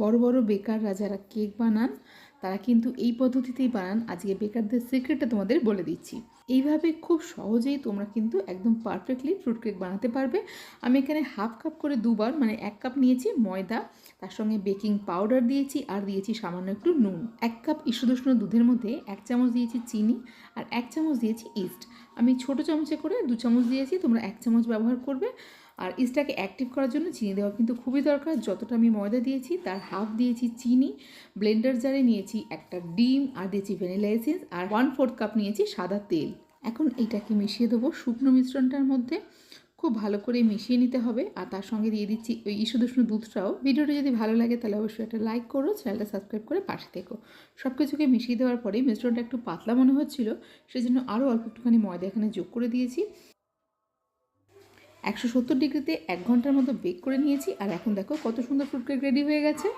বড় বড় বেকাররা যারা কেক বানান তারা কিন্তু এই পদ্ধতিতেই বানান। আজকে বেকারদের সিক্রেটটা তোমাদের বলে দিচ্ছি। এইভাবে খুব সহজেই তোমরা কিন্তু একদম পারফেক্টলি ফ্রুট কেক বানাতে পারবে। আমি এখানে হাফ কাপ করে দুবার মানে 1 কাপ নিয়েছি ময়দা, তার সঙ্গে বেকিং পাউডার দিয়েছি আর দিয়েছি সামান্য একটু নুন। 1 কাপ ঈষদুষ্ণ দুধের মধ্যে 1 চামচ দিয়েছি চিনি আর 1 চামচ দিয়েছি ইস্ট। আমি ছোট চামচে করে 2 চামচ দিয়েছি, তোমরা 1 চামচ ব্যবহার করবে। আর ইস্টটাকে অ্যাক্টিভ করার জন্য চিনি দেওয়া কিন্তু খুবই দরকার। যতটা আমি ময়দা দিয়েছি তার হাফ দিয়েছি চিনি। ব্লেন্ডার জারে নিয়েছি একটা ডিম আর দিয়েছি ভ্যানিলা এসেন্স আর 1/4 কাপ নিয়েছি সাদা তেল। এখন এইটাকে মিশিয়ে দেবো শুকনো মিশ্রণটার মধ্যে। খুব ভালো করে মিশিয়ে নিতে হবে আর তার সঙ্গে দিয়ে দিচ্ছি ওই ঈষদুষ্ণ দুধটাও। ভিডিওটা যদি ভালো লাগে তাহলে অবশ্যই একটা লাইক করো, চ্যানেলটা সাবস্ক্রাইব করে পাশে থেকো। সব কিছুকে মিশিয়ে দেওয়ার পরে মিশ্রণটা একটু পাতলা মনে হচ্ছিল, সেজন্য আরও অল্প একটুখানি ময়দা এখানে যোগ করে দিয়েছি। 170 ডিগ্রিতে 1 ঘন্টার মতো বেক করে নিয়েছি আর এখন দেখো কত সুন্দর ফ্রুট কেক রেডি হয়ে গেছে।